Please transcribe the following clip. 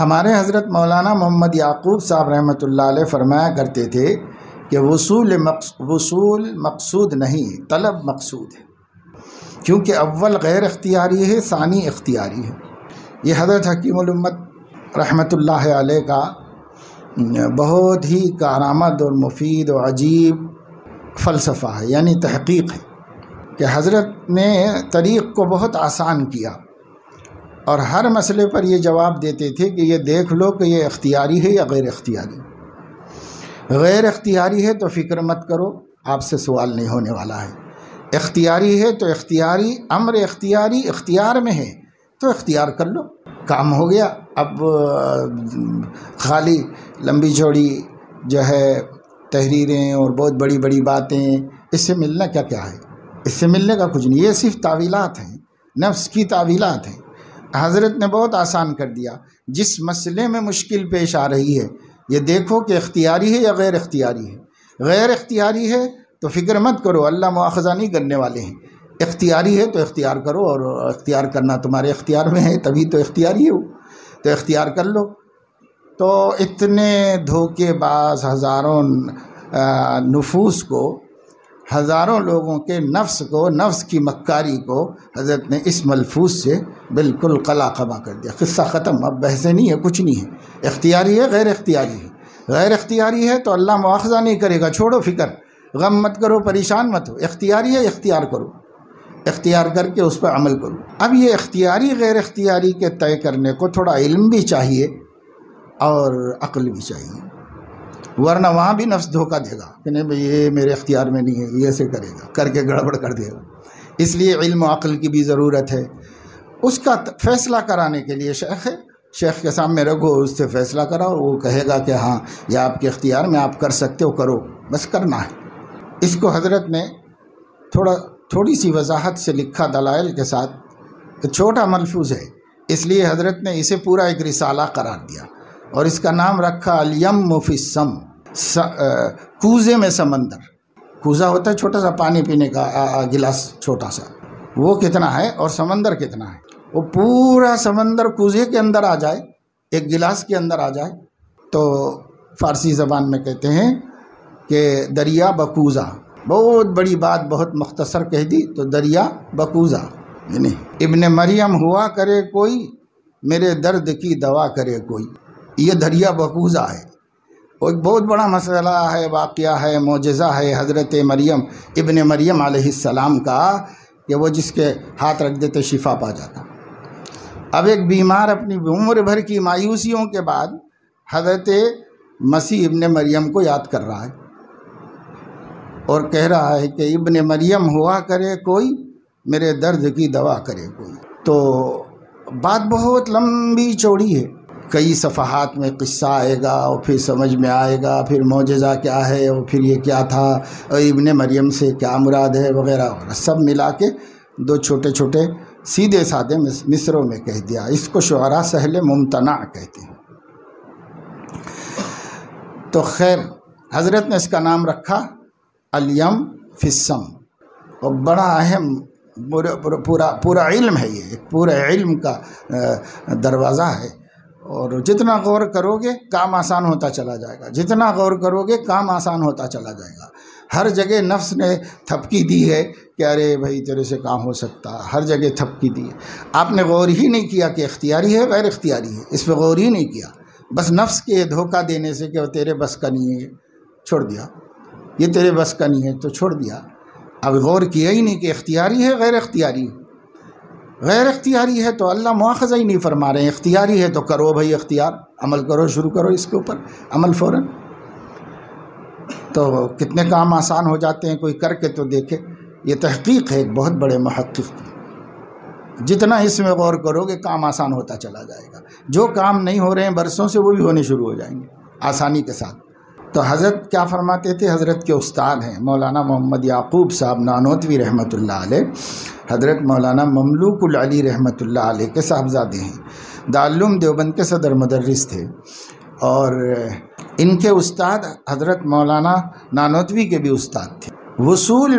ہمارے حضرت مولانا محمد یعقوب صاحب رحمۃ اللہ علیہ فرمایا کرتے تھے کہ وصول مقصود نہیں، طلب مقصود ہے، کیونکہ اول غیر اختیاری ہے، ثانی اختیاری ہے۔ یہ حضرت حکیم الامت رحمۃ اللہ علیہ کا بہت ہی کارآمد اور مفید و عجیب فلسفہ ہے، یعنی تحقیق ہے کہ حضرت نے طریق کو بہت آسان کیا اور ہر مسئلے پر یہ جواب دیتے تھے کہ یہ دیکھ لو کہ یہ اختیاری ہے یا غیر اختیاری۔ غیر اختیاری ہے تو فکر مت کرو، آپ سے سوال نہیں ہونے والا ہے۔ اختیاری ہے تو اختیاری، امر اختیاری اختیار میں ہے تو اختیار کر لو، کام ہو گیا۔ اب خالی لمبی چوڑی جو ہے تحریریں اور بہت بڑی بڑی باتیں، اس سے ملنا کیا ہے؟ اس سے ملنے کا کچھ نہیں، یہ صرف تعویلات ہیں، نفس کی تعویلات ہیں۔ حضرت نے بہت آسان کر دیا، جس مسئلے میں مشکل پیش آ رہی ہے یہ دیکھو کہ اختیاری ہے یا غیر اختیاری ہے۔ غیر اختیاری ہے تو فکر مت کرو، اللہ مواخذہ نہیں کرنے والے ہیں۔ اختیاری ہے تو اختیار کرو، اور اختیار کرنا تمہارے اختیار میں ہے، تبھی تو اختیاری ہو، تو اختیار کر لو۔ تو اتنے دھوکے باز ہزاروں نفوس کو، ہزاروں لوگوں کے نفس کو، نفس کی مکاری کو حضرت نے اس ملفوظ سے بالکل قلا قبا کر دیا۔ قصہ ختم، اب بحثیں نہیں ہے، کچھ نہیں ہے۔ اختیاری ہے، غیر اختیاری ہے۔ غیر اختیاری ہے تو اللہ مواخذہ نہیں کرے گا، چھوڑو فکر، غم مت کرو، پریشان مت ہو۔ اختیاری ہے، اختیار کرو، اختیار کر کے اس پر عمل کرو۔ اب یہ اختیاری غیر اختیاری کے طے کرنے کو تھوڑا علم بھی چاہیے اور عقل بھی چاہیے، ورنہ وہاں بھی نفس دھوکہ دے گا کہ نہیں بھئی یہ میرے اختیار میں نہیں ہے، یہ ایسے کرے گا، کر کے گڑبڑ کر دے گا۔ اس لیے علم و عقل کی بھی ضرورت ہے۔ اس کا فیصلہ کرانے کے لیے شیخ ہے، شیخ کے سامنے رکھو، اس سے فیصلہ کراؤ، وہ کہے گا کہ ہاں یہ آپ کے اختیار میں، آپ کر سکتے ہو، کرو، بس کرنا ہے۔ اس کو حضرت نے تھوڑی سی وضاحت سے لکھا دلائل کے ساتھ، چھوٹا ملفوظ ہے، اس لیے حضرت نے اسے پورا ایک رسالہ قرار دیا اور اس کا نام رکھا الیم فی السم، کوزے میں سمندر۔ کوزہ ہوتا ہے چھوٹا سا پانی پینے کا گلاس، چھوٹا سا، وہ کتنا ہے اور سمندر کتنا ہے؟ وہ پورا سمندر کوزے کے اندر آ جائے، ایک گلاس کے اندر آ جائے تو فارسی زبان میں کہتے ہیں کہ دریا بکوزہ۔ بہت بڑی بات بہت مختصر کہہ دی تو دریا بکوزہ، یعنی ابن مریم ہوا کرے کوئی، میرے درد کی دوا کرے کوئی، یہ دریا بکوزہ ہے۔ وہ ایک بہت بڑا مسئلہ ہے، واقعہ ہے، معجزہ ہے حضرت مریم، ابن مریم علیہ السلام کا، کہ وہ جس کے ہاتھ رکھ دیتے شفا پا جاتا۔ اب ایک بیمار اپنی عمر بھر کی مایوسیوں کے بعد حضرت مسیح ابن مریم کو یاد کر رہا ہے اور کہہ رہا ہے کہ ابن مریم ہوا کرے کوئی، میرے درد کی دوا کرے کوئی۔ تو بات بہت لمبی چوڑی ہے، کئی صفحات میں قصہ آئے گا اور پھر سمجھ میں آئے گا، پھر معجزہ کیا ہے اور پھر یہ کیا تھا اور ابن مریم سے کیا مراد ہے وغیرہ وغیرہ، سب ملا کے دو چھوٹے چھوٹے سیدھے سادھے مصروں میں کہہ دیا۔ اس کو شعراء سہل ممتنع کہتے ہیں۔ تو خیر، حضرت نے اس کا نام رکھا الیم فی السم، اور بڑا اہم پورا علم ہے، یہ ایک پورا علم کا دروازہ ہے، اور جتنا غور کرو گے کام آسان ہوتا چلا جائے گا، جتنا غور کرو گے کام آسان ہوتا چلا جائے گا۔ ہر جگہ نفس نے تھپکی دی ہے کہ ارے بھائی تیرے سے کام ہو سکتا، ہر جگہ تھپکی دی ہے۔ آپ نے غور ہی نہیں کیا کہ اختیاری ہے غیر اختیاری ہے، اس پہ غور ہی نہیں کیا، بس نفس کے دھوکہ دینے سے کہ وہ تیرے بس کا نہیں ہے، چھوڑ دیا، یہ تیرے بس کا نہیں ہے تو چھوڑ دیا۔ اب غور کیا ہی نہیں کہ اختیاری ہے غیر اختیاری ہے۔ غیر اختیاری ہے تو اللہ مواخذہ ہی نہیں فرما رہے ہیں، اختیاری ہے تو کرو بھائی اختیار، عمل کرو، شروع کرو اس کے اوپر عمل فوراً، تو کتنے کام آسان ہو جاتے ہیں، کوئی کر کے تو دیکھے۔ یہ تحقیق ہے ایک بہت بڑے محقق کی، جتنا اس میں غور کرو گے کام آسان ہوتا چلا جائے گا۔ جو کام نہیں ہو رہے ہیں برسوں سے وہ بھی ہونے شروع ہو جائیں گے آسانی کے ساتھ۔ تو حضرت کیا فرماتے تھے؟ حضرت کے استاد ہیں مولانا محمد یعقوب صاحب نانوتوی رحمۃ اللہ علیہ، حضرت مولانا مملوک العلی رحمۃ اللہ علیہ کے صاحبزادے ہیں، دارالعلوم دیوبند کے صدر مدرس تھے، اور ان کے استاد حضرت مولانا نانوتوی کے بھی استاد تھے۔ وصول